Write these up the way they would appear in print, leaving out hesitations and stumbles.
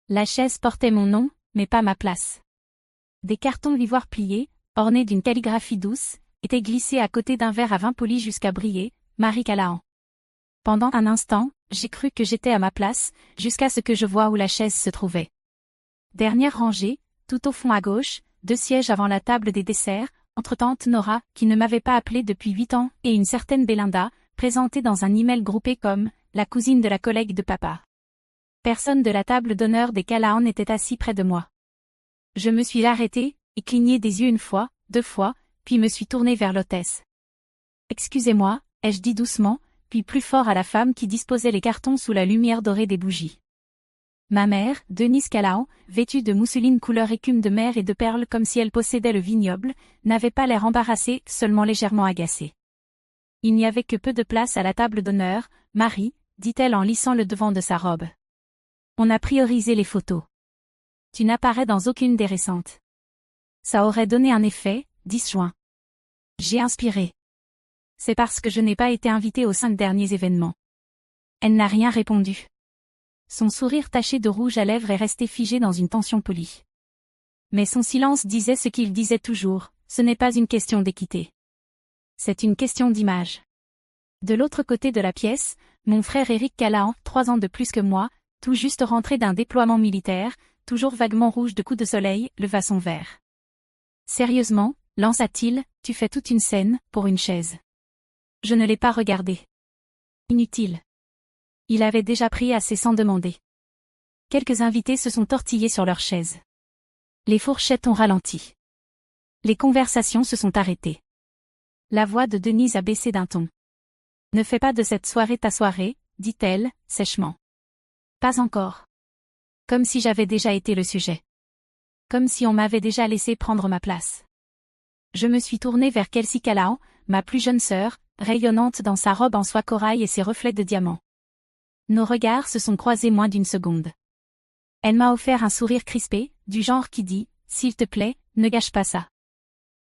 La chaise portait mon nom, mais pas ma place. Des cartons d'ivoire pliés, ornés d'une calligraphie douce, étaient glissés à côté d'un verre à vin poli jusqu'à briller, Marie Callahan. Pendant un instant, j'ai cru que j'étais à ma place, jusqu'à ce que je voie où la chaise se trouvait. Dernière rangée, tout au fond à gauche, 2 sièges avant la table des desserts, entre tante Nora, qui ne m'avait pas appelée depuis 8 ans, et une certaine Belinda, présentée dans un email groupé comme « la cousine de la collègue de papa ». Personne de la table d'honneur des Callahan n'était assis près de moi. Je me suis arrêtée, et cligné des yeux 1 fois, 2 fois, puis me suis tournée vers l'hôtesse. « Excusez-moi », ai-je dit doucement, puis plus fort à la femme qui disposait les cartons sous la lumière dorée des bougies. Ma mère, Denise Callahan, vêtue de mousseline couleur écume de mer et de perles comme si elle possédait le vignoble, n'avait pas l'air embarrassée, seulement légèrement agacée. « Il n'y avait que peu de place à la table d'honneur, Marie, dit-elle en lissant le devant de sa robe. On a priorisé les photos. Tu n'apparais dans aucune des récentes. Ça aurait donné un effet, 10 juin. J'ai inspiré. C'est parce que je n'ai pas été invitée aux 5 derniers événements. Elle n'a rien répondu. Son sourire taché de rouge à lèvres est resté figé dans une tension polie. Mais son silence disait ce qu'il disait toujours, ce n'est pas une question d'équité. C'est une question d'image. De l'autre côté de la pièce, mon frère Éric Callahan, 3 ans de plus que moi, tout juste rentré d'un déploiement militaire, toujours vaguement rouge de coups de soleil, leva son verre. Sérieusement, lança-t-il, tu fais toute une scène, pour une chaise. Je ne l'ai pas regardé. Inutile. Il avait déjà pris assez sans demander. Quelques invités se sont tortillés sur leurs chaises. Les fourchettes ont ralenti. Les conversations se sont arrêtées. La voix de Denise a baissé d'un ton. Ne fais pas de cette soirée ta soirée, dit-elle, sèchement. Pas encore. Comme si j'avais déjà été le sujet. Comme si on m'avait déjà laissé prendre ma place. Je me suis tournée vers Kelsey Callahan, ma plus jeune sœur, rayonnante dans sa robe en soie corail et ses reflets de diamants. Nos regards se sont croisés moins d'1 seconde. Elle m'a offert un sourire crispé, du genre qui dit « S'il te plaît, ne gâche pas ça ».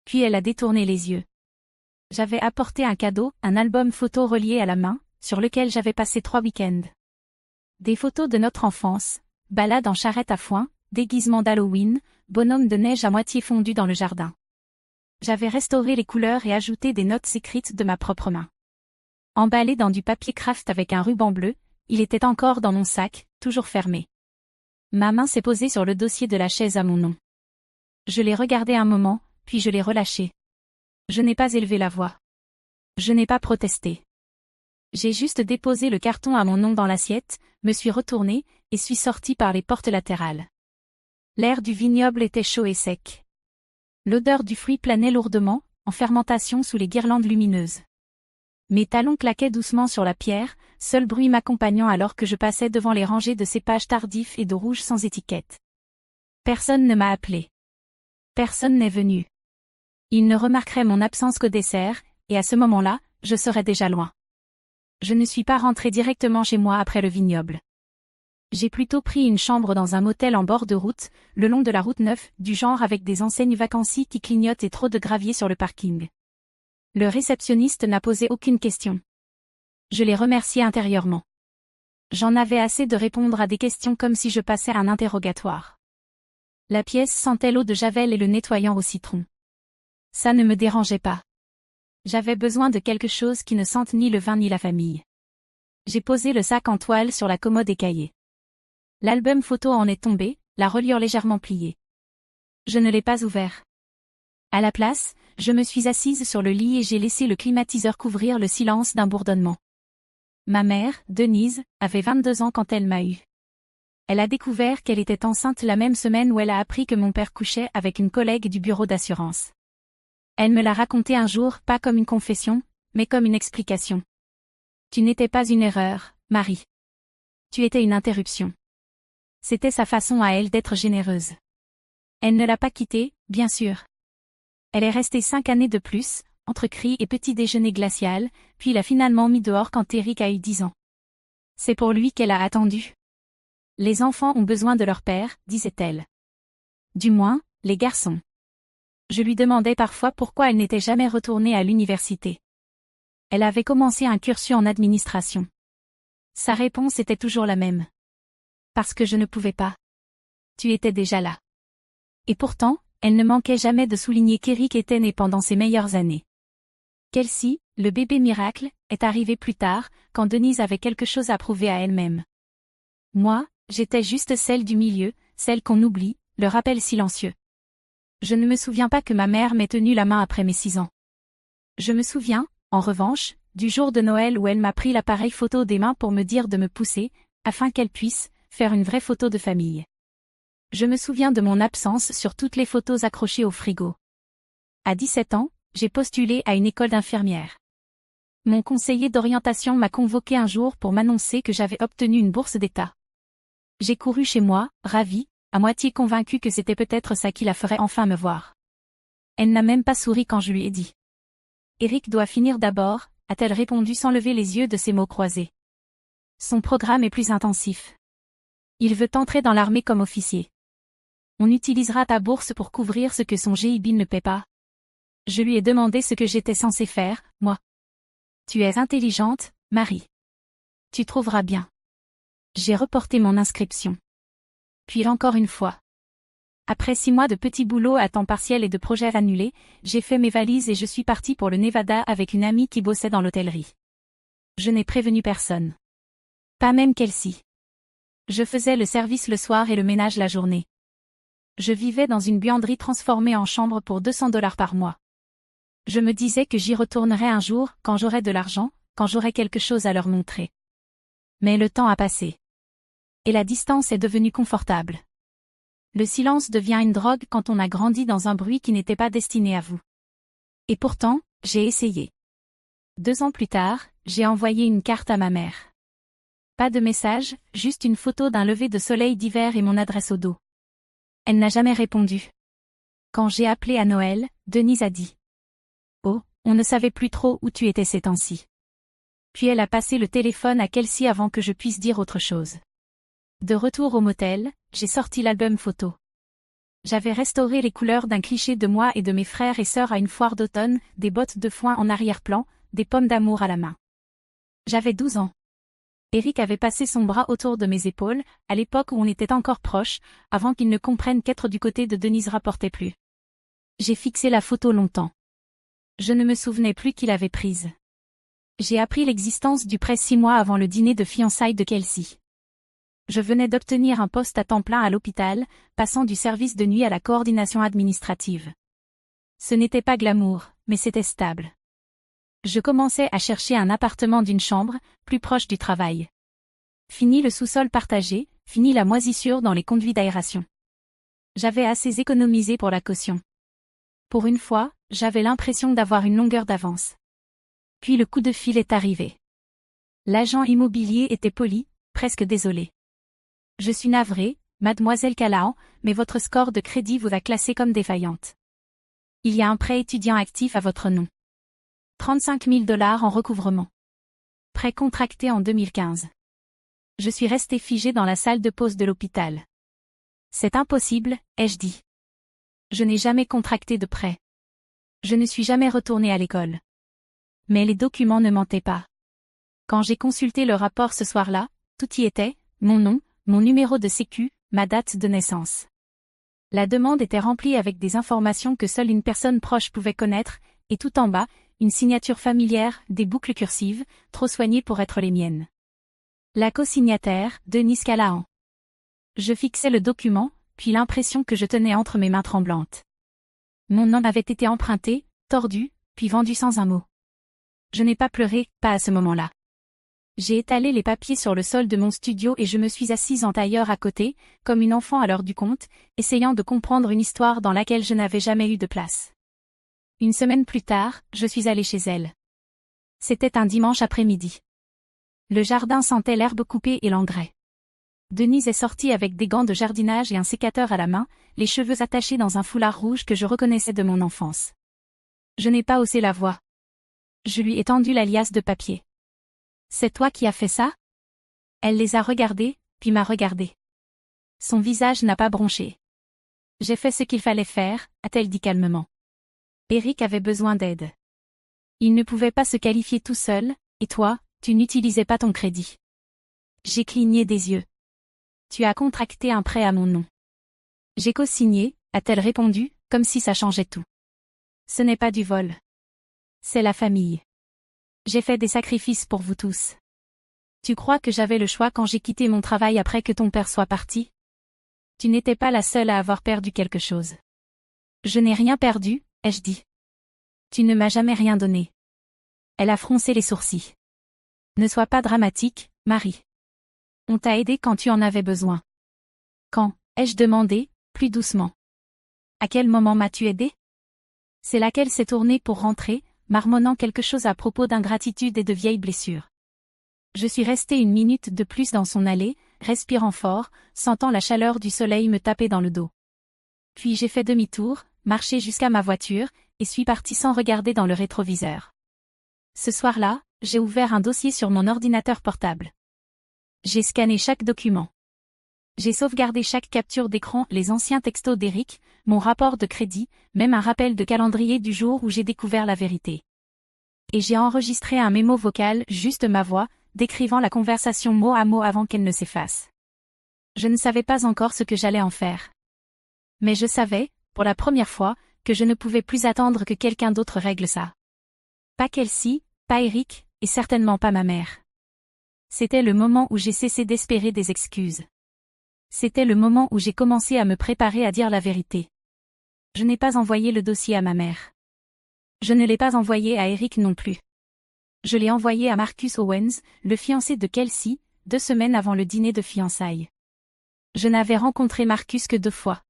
Puis elle a détourné les yeux. J'avais apporté un cadeau, un album photo relié à la main, sur lequel j'avais passé 3 week-ends. Des photos de notre enfance, balade en charrette à foin, déguisement d'Halloween, bonhomme de neige à moitié fondu dans le jardin. J'avais restauré les couleurs et ajouté des notes écrites de ma propre main. Emballé dans du papier craft avec un ruban bleu, il était encore dans mon sac, toujours fermé. Ma main s'est posée sur le dossier de la chaise à mon nom. Je l'ai regardé un moment, puis je l'ai relâché. Je n'ai pas élevé la voix. Je n'ai pas protesté. J'ai juste déposé le carton à mon nom dans l'assiette, me suis retournée, et suis sortie par les portes latérales. L'air du vignoble était chaud et sec. L'odeur du fruit planait lourdement, en fermentation sous les guirlandes lumineuses. Mes talons claquaient doucement sur la pierre, seul bruit m'accompagnant alors que je passais devant les rangées de cépages tardifs et de rouges sans étiquette. Personne ne m'a appelé. Personne n'est venu. Il ne remarquerait mon absence qu'au dessert, et à ce moment-là, je serais déjà loin. Je ne suis pas rentrée directement chez moi après le vignoble. J'ai plutôt pris une chambre dans un motel en bord de route, le long de la route 9, du genre avec des enseignes vacancies qui clignotent et trop de gravier sur le parking. Le réceptionniste n'a posé aucune question. Je l'ai remercié intérieurement. J'en avais assez de répondre à des questions comme si je passais un interrogatoire. La pièce sentait l'eau de javel et le nettoyant au citron. Ça ne me dérangeait pas. J'avais besoin de quelque chose qui ne sente ni le vin ni la famille. J'ai posé le sac en toile sur la commode écaillée. L'album photo en est tombé, la reliure légèrement pliée. Je ne l'ai pas ouvert. À la place, je me suis assise sur le lit et j'ai laissé le climatiseur couvrir le silence d'un bourdonnement. Ma mère, Denise, avait 22 ans quand elle m'a eue. Elle a découvert qu'elle était enceinte la même semaine où elle a appris que mon père couchait avec une collègue du bureau d'assurance. Elle me l'a raconté un jour, pas comme une confession, mais comme une explication. Tu n'étais pas une erreur, Marie. Tu étais une interruption. C'était sa façon à elle d'être généreuse. Elle ne l'a pas quittée, bien sûr. Elle est restée 5 années de plus, entre cris et petit déjeuner glacial, puis l'a finalement mis dehors quand Eric a eu 10 ans. C'est pour lui qu'elle a attendu. Les enfants ont besoin de leur père, disait-elle. Du moins, les garçons. Je lui demandais parfois pourquoi elle n'était jamais retournée à l'université. Elle avait commencé un cursus en administration. Sa réponse était toujours la même. Parce que je ne pouvais pas. tu étais déjà là. Et pourtant, elle ne manquait jamais de souligner qu'Eric était né pendant ses meilleures années. Kelsey, le bébé miracle, est arrivé plus tard, quand Denise avait quelque chose à prouver à elle-même. Moi, j'étais juste celle du milieu, celle qu'on oublie, le rappel silencieux. Je ne me souviens pas que ma mère m'ait tenu la main après mes 6 ans. Je me souviens, en revanche, du jour de Noël où elle m'a pris l'appareil photo des mains pour me dire de me pousser, afin qu'elle puisse faire une vraie photo de famille. Je me souviens de mon absence sur toutes les photos accrochées au frigo. À 17 ans, j'ai postulé à une école d'infirmière. Mon conseiller d'orientation m'a convoqué un jour pour m'annoncer que j'avais obtenu une bourse d'État. J'ai couru chez moi, ravie, à moitié convaincue que c'était peut-être ça qui la ferait enfin me voir. Elle n'a même pas souri quand je lui ai dit. Eric doit finir d'abord, a-t-elle répondu sans lever les yeux de ses mots croisés. Son programme est plus intensif. Il veut entrer dans l'armée comme officier. On utilisera ta bourse pour couvrir ce que son GIB ne paie pas. Je lui ai demandé ce que j'étais censée faire, moi. Tu es intelligente, Marie. Tu trouveras bien. J'ai reporté mon inscription. Puis encore une fois. Après 6 mois de petits boulots à temps partiel et de projets annulés, j'ai fait mes valises et je suis partie pour le Nevada avec une amie qui bossait dans l'hôtellerie. Je n'ai prévenu personne. Pas même Kelsey. Je faisais le service le soir et le ménage la journée. Je vivais dans une buanderie transformée en chambre pour $200 par mois. Je me disais que j'y retournerais un jour, quand j'aurais de l'argent, quand j'aurais quelque chose à leur montrer. Mais le temps a passé. Et la distance est devenue confortable. Le silence devient une drogue quand on a grandi dans un bruit qui n'était pas destiné à vous. Et pourtant, j'ai essayé. 2 ans plus tard, j'ai envoyé une carte à ma mère. Pas de message, juste une photo d'un lever de soleil d'hiver et mon adresse au dos. Elle n'a jamais répondu. Quand j'ai appelé à Noël, Denise a dit. Oh, on ne savait plus trop où tu étais ces temps-ci. Puis elle a passé le téléphone à Kelsey avant que je puisse dire autre chose. De retour au motel, j'ai sorti l'album photo. J'avais restauré les couleurs d'un cliché de moi et de mes frères et sœurs à une foire d'automne, des bottes de foin en arrière-plan, des pommes d'amour à la main. J'avais 12 ans. Eric avait passé son bras autour de mes épaules, à l'époque où on était encore proches, avant qu'il ne comprenne qu'être du côté de Denise rapportait plus. J'ai fixé la photo longtemps. Je ne me souvenais plus qui l'avait prise. J'ai appris l'existence du prêt 6 mois avant le dîner de fiançailles de Kelsey. Je venais d'obtenir un poste à temps plein à l'hôpital, passant du service de nuit à la coordination administrative. Ce n'était pas glamour, mais c'était stable. Je commençais à chercher un appartement d'une chambre, plus proche du travail. Fini le sous-sol partagé, fini la moisissure dans les conduits d'aération. J'avais assez économisé pour la caution. Pour une fois, j'avais l'impression d'avoir une longueur d'avance. Puis le coup de fil est arrivé. L'agent immobilier était poli, presque désolé. Je suis navrée, mademoiselle Callahan, mais votre score de crédit vous a classée comme défaillante. Il y a un prêt étudiant actif à votre nom. 35 000 $ en recouvrement. Prêt contracté en 2015. Je suis restée figée dans la salle de pause de l'hôpital. C'est impossible, ai-je dit. Je n'ai jamais contracté de prêt. Je ne suis jamais retournée à l'école. Mais les documents ne mentaient pas. Quand j'ai consulté le rapport ce soir-là, tout y était, mon nom, mon numéro de sécu, ma date de naissance. La demande était remplie avec des informations que seule une personne proche pouvait connaître, et tout en bas, une signature familière, des boucles cursives, trop soignées pour être les miennes. La co-signataire, Denise Callahan. Je fixais le document, puis l'impression que je tenais entre mes mains tremblantes. Mon nom avait été emprunté, tordu, puis vendu sans un mot. Je n'ai pas pleuré, pas à ce moment-là. J'ai étalé les papiers sur le sol de mon studio et je me suis assise en tailleur à côté, comme une enfant à l'heure du conte, essayant de comprendre une histoire dans laquelle je n'avais jamais eu de place. Une semaine plus tard, je suis allée chez elle. C'était un dimanche après-midi. Le jardin sentait l'herbe coupée et l'engrais. Denise est sortie avec des gants de jardinage et un sécateur à la main, les cheveux attachés dans un foulard rouge que je reconnaissais de mon enfance. Je n'ai pas haussé la voix. Je lui ai tendu la liasse de papier. C'est toi qui as fait ça? Elle les a regardés, puis m'a regardé. Son visage n'a pas bronché. J'ai fait ce qu'il fallait faire, a-t-elle dit calmement. Eric avait besoin d'aide. Il ne pouvait pas se qualifier tout seul, et toi, tu n'utilisais pas ton crédit. J'ai cligné des yeux. Tu as contracté un prêt à mon nom. J'ai co-signé, a-t-elle répondu, comme si ça changeait tout. Ce n'est pas du vol. C'est la famille. J'ai fait des sacrifices pour vous tous. Tu crois que j'avais le choix quand j'ai quitté mon travail après que ton père soit parti? Tu n'étais pas la seule à avoir perdu quelque chose. Je n'ai rien perdu, ai-je dit. Tu ne m'as jamais rien donné. Elle a froncé les sourcils. Ne sois pas dramatique, Marie. On t'a aidé quand tu en avais besoin. Quand, ai-je demandé, plus doucement. À quel moment m'as-tu aidé? C'est là qu'elle s'est tournée pour rentrer, marmonnant quelque chose à propos d'ingratitude et de vieilles blessures. Je suis restée 1 minute de plus dans son allée, respirant fort, sentant la chaleur du soleil me taper dans le dos. Puis j'ai fait demi-tour, marché jusqu'à ma voiture, et suis partie sans regarder dans le rétroviseur. Ce soir-là, j'ai ouvert un dossier sur mon ordinateur portable. J'ai scanné chaque document. J'ai sauvegardé chaque capture d'écran, les anciens textos d'Eric, mon rapport de crédit, même un rappel de calendrier du jour où j'ai découvert la vérité. Et j'ai enregistré un mémo vocal, juste ma voix, décrivant la conversation mot à mot avant qu'elle ne s'efface. Je ne savais pas encore ce que j'allais en faire. Mais je savais, pour la première fois, que je ne pouvais plus attendre que quelqu'un d'autre règle ça. Pas Kelsey, pas Eric, et certainement pas ma mère. C'était le moment où j'ai cessé d'espérer des excuses. C'était le moment où j'ai commencé à me préparer à dire la vérité. Je n'ai pas envoyé le dossier à ma mère. Je ne l'ai pas envoyé à Eric non plus. Je l'ai envoyé à Marcus Owens, le fiancé de Kelsey, 2 semaines avant le dîner de fiançailles. Je n'avais rencontré Marcus que 2 fois.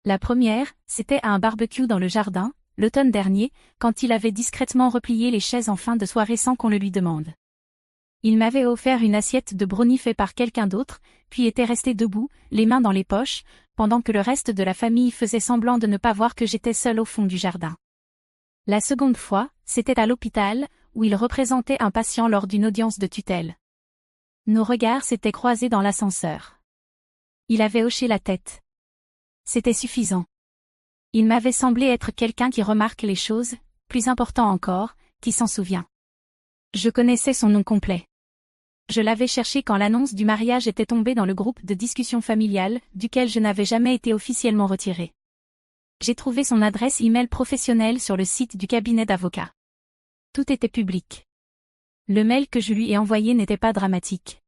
La première, c'était à un barbecue dans le jardin, l'automne dernier, quand il avait discrètement replié les chaises en fin de soirée sans qu'on le lui demande. Il m'avait offert une assiette de brownie fait par quelqu'un d'autre, puis était resté debout, les mains dans les poches, pendant que le reste de la famille faisait semblant de ne pas voir que j'étais seule au fond du jardin. La seconde fois, c'était à l'hôpital, où il représentait un patient lors d'une audience de tutelle. Nos regards s'étaient croisés dans l'ascenseur. Il avait hoché la tête. C'était suffisant. Il m'avait semblé être quelqu'un qui remarque les choses, plus important encore, qui s'en souvient. Je connaissais son nom complet. Je l'avais cherché quand l'annonce du mariage était tombée dans le groupe de discussion familiale, duquel je n'avais jamais été officiellement retiré. J'ai trouvé son adresse e-mail professionnelle sur le site du cabinet d'avocat. Tout était public. Le mail que je lui ai envoyé n'était pas dramatique.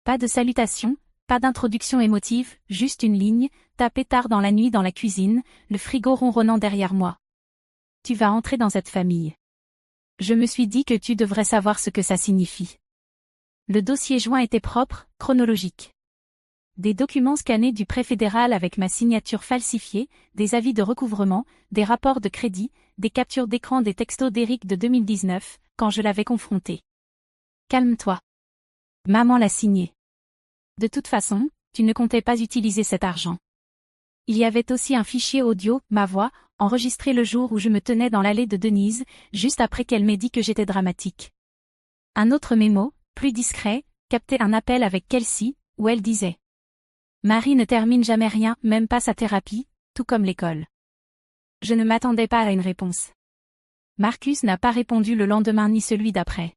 Pas de salutation, pas d'introduction émotive, juste une ligne, tapée tard dans la nuit dans la cuisine, le frigo ronronnant derrière moi. Tu vas entrer dans cette famille. Je me suis dit que tu devrais savoir ce que ça signifie. Le dossier joint était propre, chronologique. Des documents scannés du prêt fédéral avec ma signature falsifiée, des avis de recouvrement, des rapports de crédit, des captures d'écran des textos d'Eric de 2019, quand je l'avais confronté. Calme-toi. Maman l'a signé. De toute façon, tu ne comptais pas utiliser cet argent. Il y avait aussi un fichier audio, ma voix, enregistré le jour où je me tenais dans l'allée de Denise, juste après qu'elle m'ait dit que j'étais dramatique. Un autre mémo, plus discret, captait un appel avec Kelsey, où elle disait: Marie ne termine jamais rien, même pas sa thérapie, tout comme l'école. Je ne m'attendais pas à une réponse. Marcus n'a pas répondu le lendemain ni celui d'après.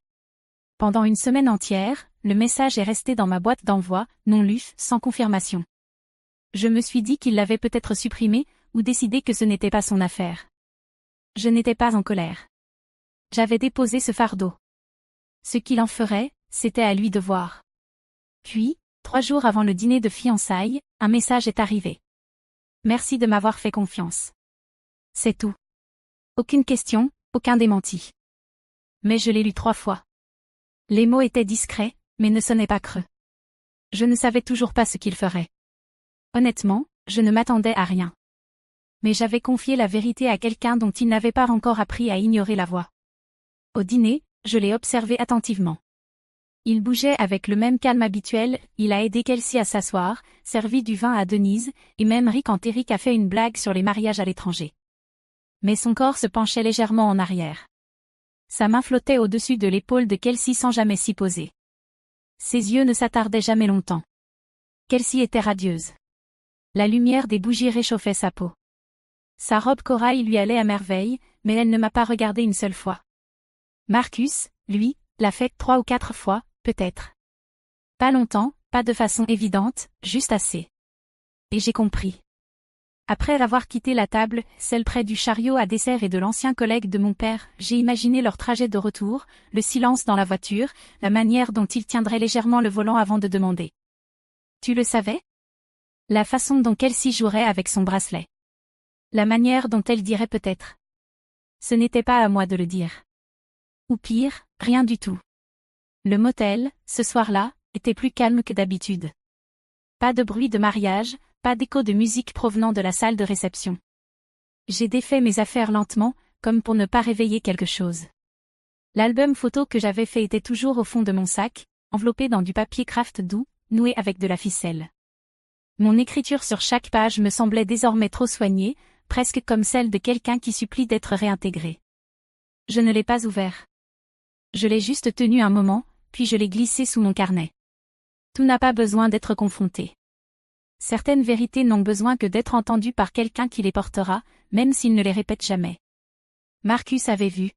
Pendant une semaine entière, le message est resté dans ma boîte d'envoi, non lu, sans confirmation. Je me suis dit qu'il l'avait peut-être supprimé, ou décidé que ce n'était pas son affaire. Je n'étais pas en colère. J'avais déposé ce fardeau. Ce qu'il en ferait, c'était à lui de voir. Puis, 3 jours avant le dîner de fiançailles, un message est arrivé. Merci de m'avoir fait confiance. C'est tout. Aucune question, aucun démenti. Mais je l'ai lu 3 fois. Les mots étaient discrets, mais ne sonnaient pas creux. Je ne savais toujours pas ce qu'il ferait. Honnêtement, je ne m'attendais à rien. Mais j'avais confié la vérité à quelqu'un dont il n'avait pas encore appris à ignorer la voix. Au dîner, je l'ai observé attentivement. Il bougeait avec le même calme habituel, il a aidé Kelsey à s'asseoir, servi du vin à Denise, et même ri quand Eric a fait une blague sur les mariages à l'étranger. Mais son corps se penchait légèrement en arrière. Sa main flottait au-dessus de l'épaule de Kelsey sans jamais s'y poser. Ses yeux ne s'attardaient jamais longtemps. Kelsey était radieuse. La lumière des bougies réchauffait sa peau. Sa robe corail lui allait à merveille, mais elle ne m'a pas regardé une seule fois. Marcus, lui, l'a fait 3 ou 4 fois, peut-être. Pas longtemps, pas de façon évidente, juste assez. Et j'ai compris. Après avoir quitté la table, celle près du chariot à dessert et de l'ancien collègue de mon père, j'ai imaginé leur trajet de retour, le silence dans la voiture, la manière dont il tiendrait légèrement le volant avant de demander. Tu le savais? La façon dont Kelsey jouerait avec son bracelet. La manière dont elle dirait peut-être. Ce n'était pas à moi de le dire. Ou pire, rien du tout. Le motel, ce soir-là, était plus calme que d'habitude. Pas de bruit de mariage, pas d'écho de musique provenant de la salle de réception. J'ai défait mes affaires lentement, comme pour ne pas réveiller quelque chose. L'album photo que j'avais fait était toujours au fond de mon sac, enveloppé dans du papier craft doux, noué avec de la ficelle. Mon écriture sur chaque page me semblait désormais trop soignée, presque comme celle de quelqu'un qui supplie d'être réintégré. Je ne l'ai pas ouvert. Je l'ai juste tenu un moment, puis je l'ai glissé sous mon carnet. Tout n'a pas besoin d'être confronté. Certaines vérités n'ont besoin que d'être entendues par quelqu'un qui les portera, même s'il ne les répète jamais. Marcus avait vu.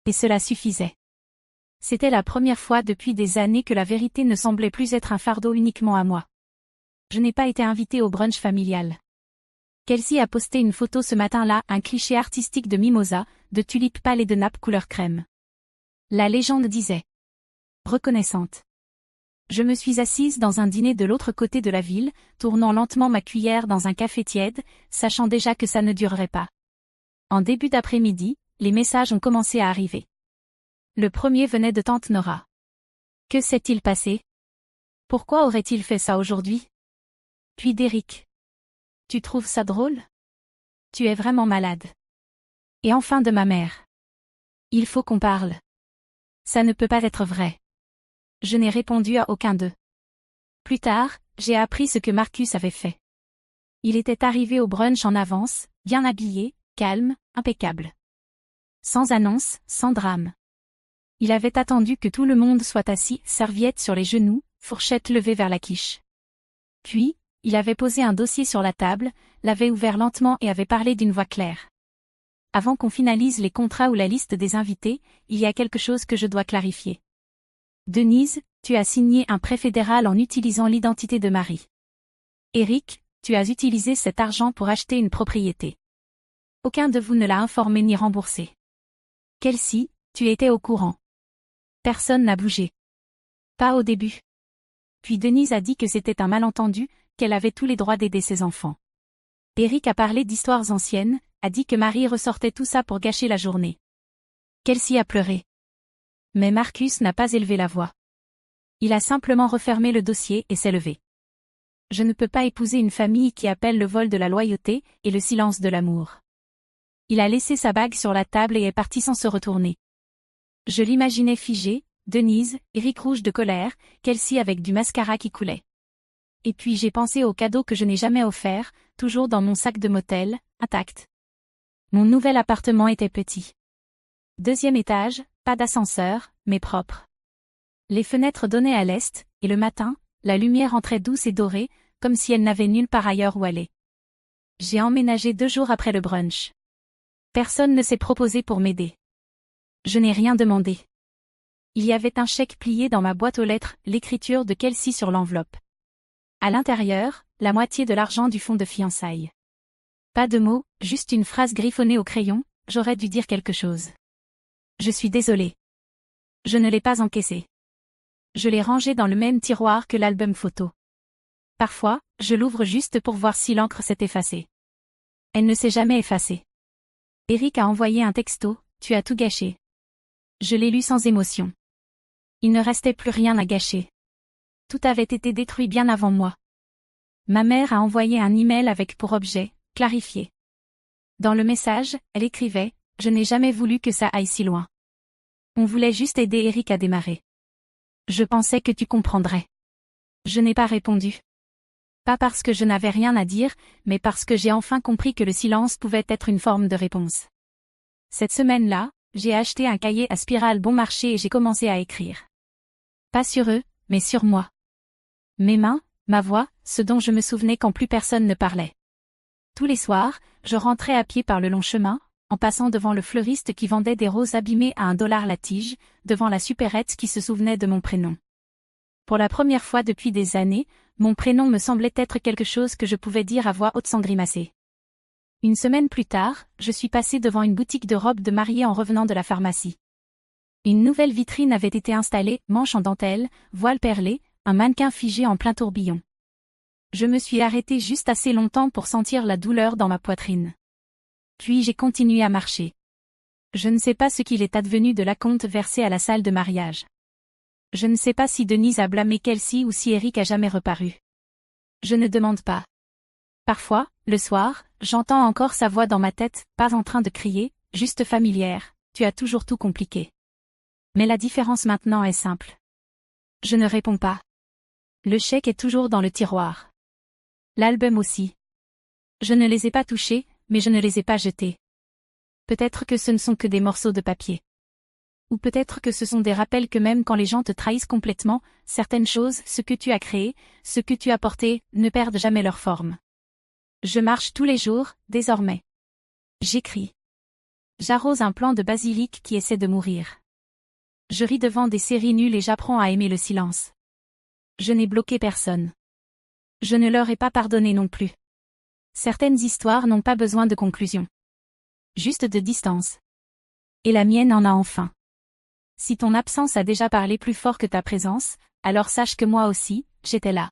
Et cela suffisait. C'était la première fois depuis des années que la vérité ne semblait plus être un fardeau uniquement à moi. Je n'ai pas été invitée au brunch familial. Kelsey a posté une photo ce matin-là, un cliché artistique de mimosa, de tulipes pâles et de nappes couleur crème. La légende disait. Reconnaissante. Je me suis assise dans un dîner de l'autre côté de la ville, tournant lentement ma cuillère dans un café tiède, sachant déjà que ça ne durerait pas. En début d'après-midi, les messages ont commencé à arriver. Le premier venait de tante Nora. Que s'est-il passé? Pourquoi aurait-il fait ça aujourd'hui? Puis d'Eric. Tu trouves ça drôle? Tu es vraiment malade. Et enfin de ma mère. Il faut qu'on parle. Ça ne peut pas être vrai. Je n'ai répondu à aucun d'eux. Plus tard, j'ai appris ce que Marcus avait fait. Il était arrivé au brunch en avance, bien habillé, calme, impeccable. Sans annonce, sans drame. Il avait attendu que tout le monde soit assis, serviette sur les genoux, fourchette levée vers la quiche. Puis, il avait posé un dossier sur la table, l'avait ouvert lentement et avait parlé d'une voix claire. Avant qu'on finalise les contrats ou la liste des invités, il y a quelque chose que je dois clarifier. Denise, tu as signé un prêt fédéral en utilisant l'identité de Marie. Eric, tu as utilisé cet argent pour acheter une propriété. Aucun de vous ne l'a informé ni remboursé. Kelsey, tu étais au courant. Personne n'a bougé. Pas au début. Puis Denise a dit que c'était un malentendu, qu'elle avait tous les droits d'aider ses enfants. Eric a parlé d'histoires anciennes, a dit que Marie ressortait tout ça pour gâcher la journée. Kelsey a pleuré. Mais Marcus n'a pas élevé la voix. Il a simplement refermé le dossier et s'est levé. Je ne peux pas épouser une famille qui appelle le vol de la loyauté et le silence de l'amour. Il a laissé sa bague sur la table et est parti sans se retourner. Je l'imaginais figé, Denise, Eric rouge de colère, Kelsey avec du mascara qui coulait. Et puis j'ai pensé au cadeau que je n'ai jamais offert, toujours dans mon sac de motel, intact. Mon nouvel appartement était petit. 2e étage, pas d'ascenseur, mais propre. Les fenêtres donnaient à l'est, et le matin, la lumière entrait douce et dorée, comme si elle n'avait nulle part ailleurs où aller. J'ai emménagé 2 jours après le brunch. Personne ne s'est proposé pour m'aider. Je n'ai rien demandé. Il y avait un chèque plié dans ma boîte aux lettres, l'écriture de Kelsey sur l'enveloppe. À l'intérieur, la moitié de l'argent du fonds de fiançailles. Pas de mots, juste une phrase griffonnée au crayon, j'aurais dû dire quelque chose. Je suis désolée. Je ne l'ai pas encaissé. Je l'ai rangé dans le même tiroir que l'album photo. Parfois, je l'ouvre juste pour voir si l'encre s'est effacée. Elle ne s'est jamais effacée. Eric a envoyé un texto, tu as tout gâché. Je l'ai lu sans émotion. Il ne restait plus rien à gâcher. Tout avait été détruit bien avant moi. Ma mère a envoyé un email avec pour objet, clarifier. Dans le message, elle écrivait, je n'ai jamais voulu que ça aille si loin. On voulait juste aider Eric à démarrer. Je pensais que tu comprendrais. Je n'ai pas répondu. Pas parce que je n'avais rien à dire, mais parce que j'ai enfin compris que le silence pouvait être une forme de réponse. Cette semaine-là, j'ai acheté un cahier à spirale bon marché et j'ai commencé à écrire. Pas sur eux, mais sur moi. Mes mains, ma voix, ce dont je me souvenais quand plus personne ne parlait. Tous les soirs, je rentrais à pied par le long chemin, en passant devant le fleuriste qui vendait des roses abîmées à $1 la tige, devant la supérette qui se souvenait de mon prénom. Pour la première fois depuis des années, mon prénom me semblait être quelque chose que je pouvais dire à voix haute sans grimacer. Une semaine plus tard, je suis passée devant une boutique de robes de mariée en revenant de la pharmacie. Une nouvelle vitrine avait été installée, manches en dentelle, voile perlé, un mannequin figé en plein tourbillon. Je me suis arrêtée juste assez longtemps pour sentir la douleur dans ma poitrine. Puis j'ai continué à marcher. Je ne sais pas ce qu'il est advenu de l'acompte versé à la salle de mariage. Je ne sais pas si Denise a blâmé Kelsey ou si Eric a jamais reparu. Je ne demande pas. Parfois, le soir, j'entends encore sa voix dans ma tête, pas en train de crier, juste familière, tu as toujours tout compliqué. Mais la différence maintenant est simple. Je ne réponds pas. Le chèque est toujours dans le tiroir. L'album aussi. Je ne les ai pas touchés, mais je ne les ai pas jetés. Peut-être que ce ne sont que des morceaux de papier. Ou peut-être que ce sont des rappels que même quand les gens te trahissent complètement, certaines choses, ce que tu as créé, ce que tu as porté, ne perdent jamais leur forme. Je marche tous les jours, désormais. J'écris. J'arrose un plant de basilic qui essaie de mourir. Je ris devant des séries nulles et j'apprends à aimer le silence. Je n'ai bloqué personne. Je ne leur ai pas pardonné non plus. Certaines histoires n'ont pas besoin de conclusion. Juste de distance. Et la mienne en a enfin. Si ton absence a déjà parlé plus fort que ta présence, alors sache que moi aussi, j'étais là.